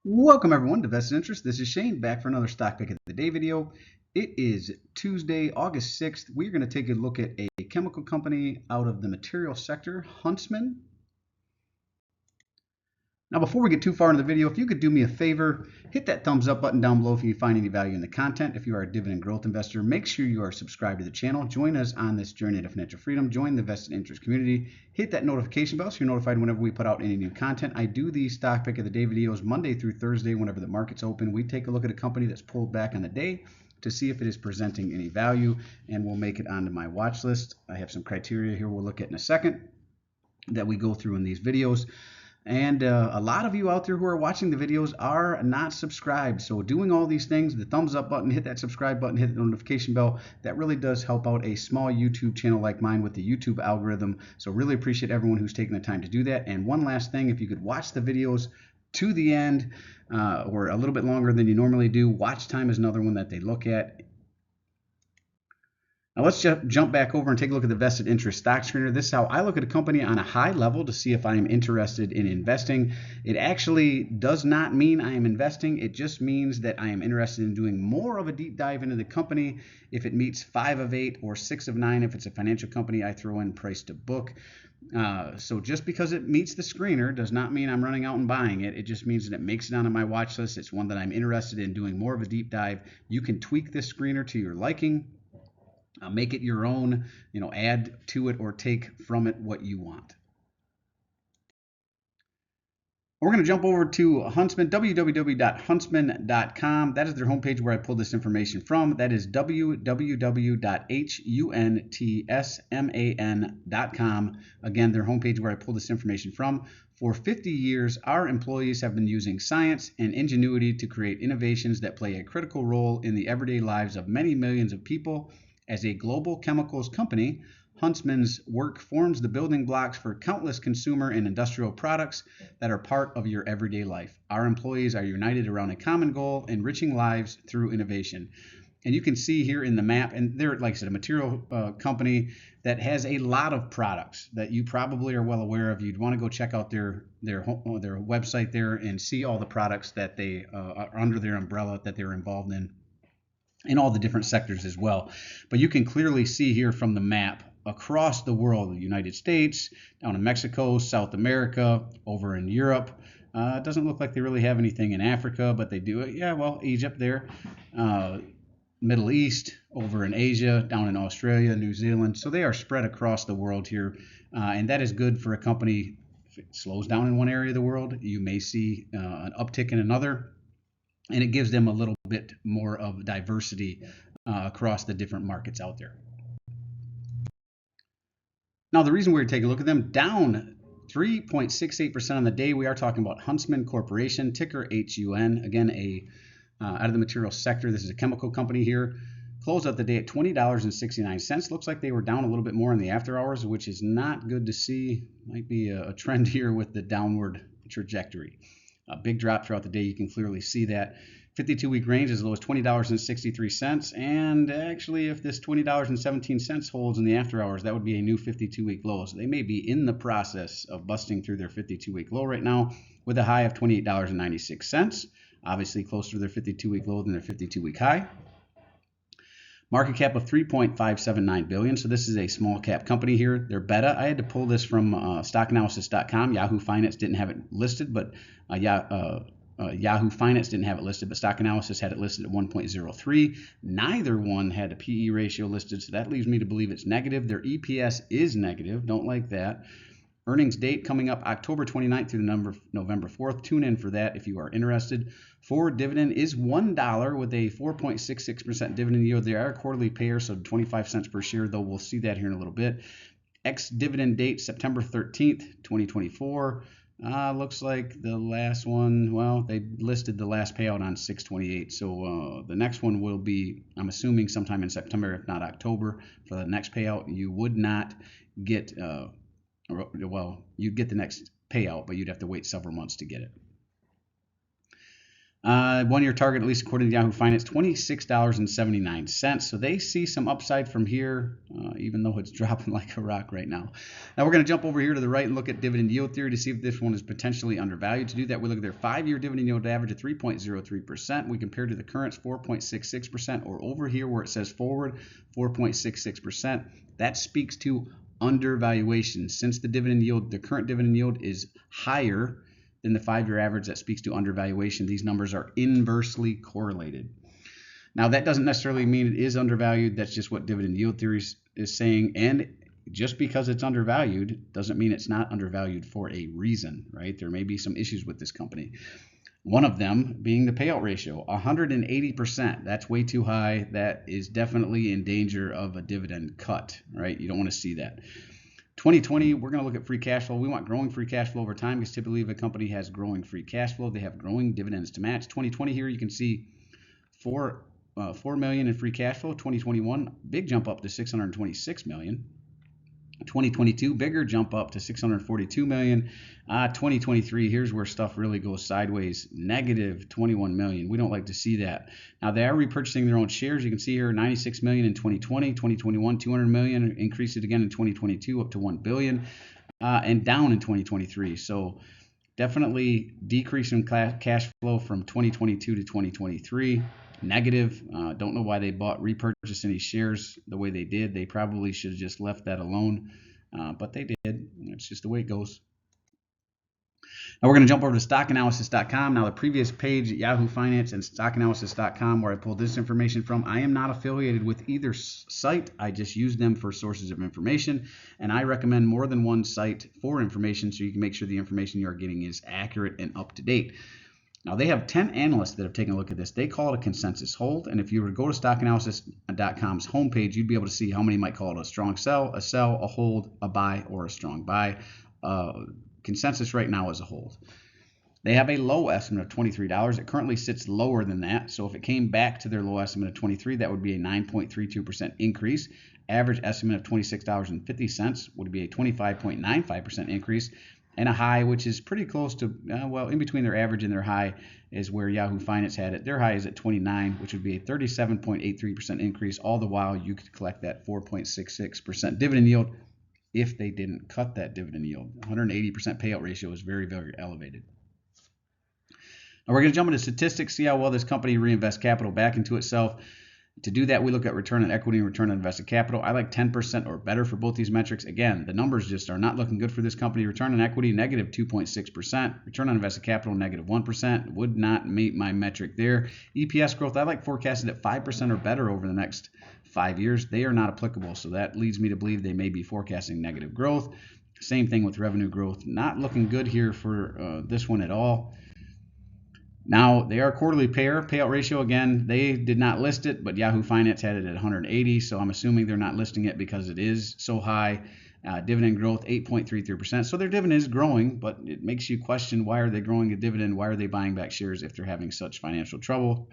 Welcome everyone to Vested Interest. This is Shane back for another Stock Pick of the Day video. It is Tuesday, August 6th. We're going to take a look at a chemical company out of the material sector, Huntsman. Now before we get too far into the video, if you could do me a favor, hit that thumbs up button down below if you find any value in the content. If you are a dividend growth investor, make sure you are subscribed to the channel. Join us on this journey to financial freedom. Join the Vested Interest community. Hit that notification bell so you're notified whenever we put out any new content. I do these Stock Pick of the Day videos Monday through Thursday whenever the market's open. We take a look at a company that's pulled back on the day to see if it is presenting any value, and we'll make it onto my watch list. I have some criteria here we'll look at in a second that we go through in these videos. And a lot of you out there who are watching the videos are not subscribed. So doing all these things, the thumbs up button, hit that subscribe button, hit the notification bell, that really does help out a small YouTube channel like mine with the YouTube algorithm. So really appreciate everyone who's taking the time to do that. And one last thing, if you could watch the videos to the end or a little bit longer than you normally do, watch time is another one that they look at. Now let's jump back over and take a look at the vested interest stock screener. This is how I look at a company on a high level to see if I am interested in investing. It actually does not mean I am investing. It just means that I am interested in doing more of a deep dive into the company. If it meets 5 of 8 or 6 of 9, if it's a financial company, I throw in price to book. So just because it meets the screener does not mean I'm running out and buying it. It just means that it makes it onto my watch list. It's one that I'm interested in doing more of a deep dive. You can tweak this screener to your liking. Make it your own, add to it or take from it what you want. We're going to jump over to Huntsman, www.huntsman.com. That is their homepage where I pulled this information from. That is www.huntsman.com. Again, their homepage where I pulled this information from. For 50 years, our employees have been using science and ingenuity to create innovations that play a critical role in the everyday lives of many millions of people. As a global chemicals company, Huntsman's work forms the building blocks for countless consumer and industrial products that are part of your everyday life. Our employees are united around a common goal, enriching lives through innovation. And you can see here in the map, and they're, like I said, a material company that has a lot of products that you probably are well aware of. You'd want to go check out their website there and see all the products that they are under their umbrella that they're involved in all the different sectors as well. But you can clearly see here from the map across the world, the United States, down in Mexico, South America, over in Europe. It doesn't look like they really have anything in Africa, but they do. Yeah, well, Egypt there, Middle East, over in Asia, down in Australia, New Zealand. So they are spread across the world here, and that is good for a company. If it slows down in one area of the world, you may see an uptick in another. And it gives them a little bit more of diversity across the different markets out there. Now, the reason we're taking a look at them, down 3.68% on the day. We are talking about Huntsman Corporation, ticker HUN. Again, out of the material sector. This is a chemical company here. Closed out the day at $20.69. Looks like they were down a little bit more in the after hours, which is not good to see. Might be a trend here with the downward trajectory. A big drop throughout the day. You can clearly see that. 52-week range as low as $20.63. And actually, if this $20.17 holds in the after hours, that would be a new 52-week low. So they may be in the process of busting through their 52-week low right now with a high of $28.96. Obviously closer to their 52-week low than their 52-week high. Market cap of $3.579 billion. So this is a small cap company here. Their beta, I had to pull this from stockanalysis.com. Yahoo Finance didn't have it listed, but Yahoo Finance didn't have it listed, but Stock Analysis had it listed at 1.03. Neither one had a PE ratio listed, so that leads me to believe it's negative. Their EPS is negative. Don't like that. Earnings date coming up October 29th through November 4th. Tune in for that if you are interested. Forward dividend is $1 with a 4.66% dividend yield. They are a quarterly payer, so 25 cents per share, though we'll see that here in a little bit. Ex-dividend date September 13th, 2024. Looks like the last one, well, they listed the last payout on 6/28. So the next one will be, I'm assuming, sometime in September, if not October, for the next payout. You would not get well, you'd get the next payout, but you'd have to wait several months to get it. 1-year target, at least according to Yahoo Finance, $26.79. So they see some upside from here, even though it's dropping like a rock right now. Now we're going to jump over here to the right and look at dividend yield theory to see if this one is potentially undervalued. To do that, we look at their 5-year dividend yield average of 3.03%. We compare to the current 4.66%, or over here where it says forward, 4.66%. That speaks to undervaluation. Since the dividend yield, the current dividend yield is higher than the 5-year average, that speaks to undervaluation. These numbers are inversely correlated. Now, that doesn't necessarily mean it is undervalued. That's just what dividend yield theory is saying. And just because it's undervalued doesn't mean it's not undervalued for a reason, right? There may be some issues with this company. One of them being the payout ratio, 180%. That's way too high. That is definitely in danger of a dividend cut, right? You don't want to see that. 2020, we're going to look at free cash flow. We want growing free cash flow over time because typically if a company has growing free cash flow, they have growing dividends to match. 2020 here, you can see $4 million in free cash flow. 2021, big jump up to $626 million. 2022, bigger jump up to $642 million. 2023, here's where stuff really goes sideways, negative $21 million. We don't like to see that. Now, they are repurchasing their own shares. You can see here $96 million in 2020, 2021, $200 million, increased it again in 2022 up to $1 billion, and down in 2023. So definitely decrease in cash flow from 2022 to 2023. Negative. Don't know why they repurchased any shares the way they did. They probably should have just left that alone, but they did. It's just the way it goes. Now we're going to jump over to stockanalysis.com. Now the previous page at Yahoo Finance and stockanalysis.com where I pulled this information from, I am not affiliated with either site. I just use them for sources of information, and I recommend more than one site for information so you can make sure the information you are getting is accurate and up to date. Now, they have 10 analysts that have taken a look at this. They call it a consensus hold. And if you were to go to stockanalysis.com's homepage, you'd be able to see how many might call it a strong sell, a hold, a buy, or a strong buy. Consensus right now is a hold. They have a low estimate of $23. It currently sits lower than that. So if it came back to their low estimate of $23, that would be a 9.32% increase. Average estimate of $26.50 would be a 25.95% increase. And a high, which is pretty close to, well, in between their average and their high is where Yahoo Finance had it. Their high is at 29, which would be a 37.83% increase. All the while, you could collect that 4.66% dividend yield if they didn't cut that dividend yield. 180% payout ratio is very, very elevated. Now we're going to jump into statistics, see how well this company reinvests capital back into itself. To do that, we look at return on equity and return on invested capital. I like 10% or better for both these metrics. Again, the numbers just are not looking good for this company. Return on equity, negative 2.6%. Return on invested capital, negative 1%. Would not meet my metric there. EPS growth, I like forecasted at 5% or better over the next 5 years. They are not applicable, so that leads me to believe they may be forecasting negative growth. Same thing with revenue growth. Not looking good here for this one at all. Now, they are a quarterly payer. Payout ratio, again, they did not list it, but Yahoo Finance had it at 180, so I'm assuming they're not listing it because it is so high. Dividend growth, 8.33%. So their dividend is growing, but it makes you question, why are they growing a dividend? Why are they buying back shares if they're having such financial trouble?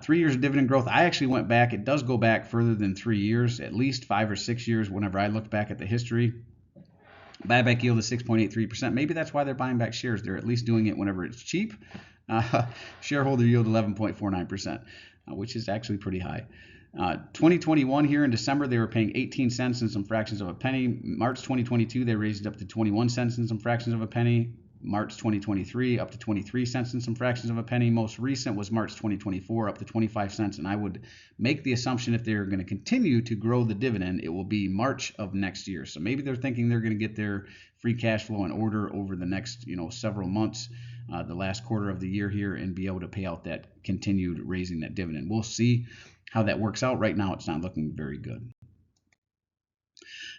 3 years of dividend growth, I actually went back. It does go back further than 3 years, at least 5 or 6 years whenever I looked back at the history. Buyback yield is 6.83%. Maybe that's why they're buying back shares. They're at least doing it whenever it's cheap. Shareholder yield 11.49%, which is actually pretty high. 2021 here in December, they were paying 18 cents and some fractions of a penny. March 2022, they raised it up to 21 cents and some fractions of a penny. March 2023, up to 23 cents and some fractions of a penny. Most recent was March 2024, up to 25 cents. And I would make the assumption if they're going to continue to grow the dividend, it will be March of next year. So maybe they're thinking they're going to get their free cash flow in order over the next, several months, the last quarter of the year here, and be able to pay out that continued raising that dividend. We'll see how that works out. Right now, it's not looking very good.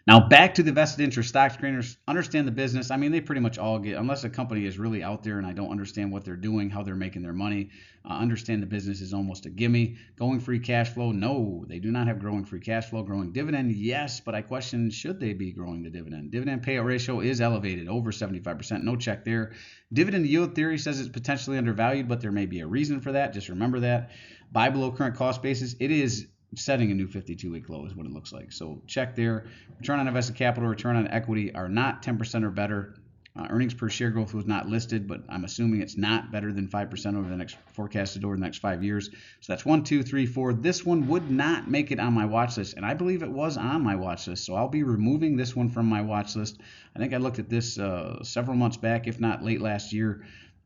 Now, back to the vested interest stock screeners. Understand the business. I mean, they pretty much all get, unless a company is really out there and I don't understand what they're doing, how they're making their money, understand the business is almost a gimme. Going free cash flow, no, they do not have growing free cash flow. Growing dividend, yes, but I question, should they be growing the dividend? Dividend payout ratio is elevated, over 75%, no check there. Dividend yield theory says it's potentially undervalued, but there may be a reason for that. Just remember that. Buy below current cost basis, it is setting a new 52-week low is what it looks like. So check there. Return on invested capital, return on equity are not 10% or better. Earnings per share growth was not listed, but I'm assuming it's not better than 5% over the next forecasted over the next 5 years. So that's 1, 2, 3, 4. This one would not make it on my watch list, and I believe it was on my watch list. So I'll be removing this one from my watch list. I think I looked at this several months back, if not late last year,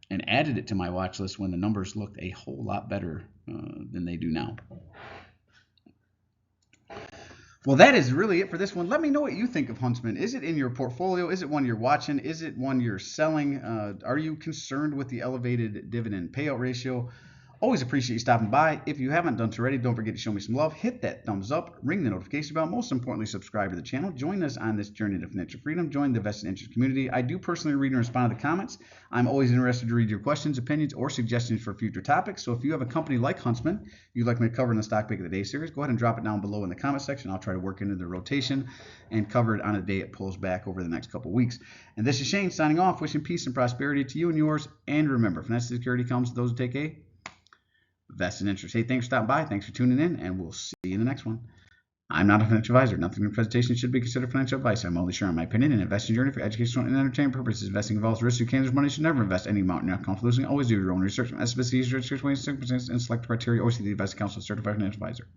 and added it to my watch list when the numbers looked a whole lot better than they do now. Well, that is really it for this one. Let me know what you think of Huntsman. Is it in your portfolio? Is it one you're watching? Is it one you're selling? Are you concerned with the elevated dividend payout ratio? Always appreciate you stopping by. If you haven't done so already, don't forget to show me some love. Hit that thumbs up, ring the notification bell. Most importantly, subscribe to the channel. Join us on this journey to financial freedom. Join the vested interest community. I do personally read and respond to the comments. I'm always interested to read your questions, opinions, or suggestions for future topics. So if you have a company like Huntsman you'd like me to cover in the Stock Pick of the Day series, go ahead and drop it down below in the comment section. I'll try to work into the rotation and cover it on a day it pulls back over the next couple weeks. And this is Shane signing off, wishing peace and prosperity to you and yours. And remember, financial security comes to those who take a vested interest. Hey, thanks for stopping by. Thanks for tuning in, and we'll see you in the next one. I'm not a financial advisor. Nothing in the presentation should be considered financial advice. I'm only sharing my opinion and investing journey for educational and entertainment purposes. Investing involves risk. You can't lose money. You should never invest any amount you're not comfortable losing. Always do your own research. SBC research, and select criteria. Always see the investing counsel, certified financial advisor.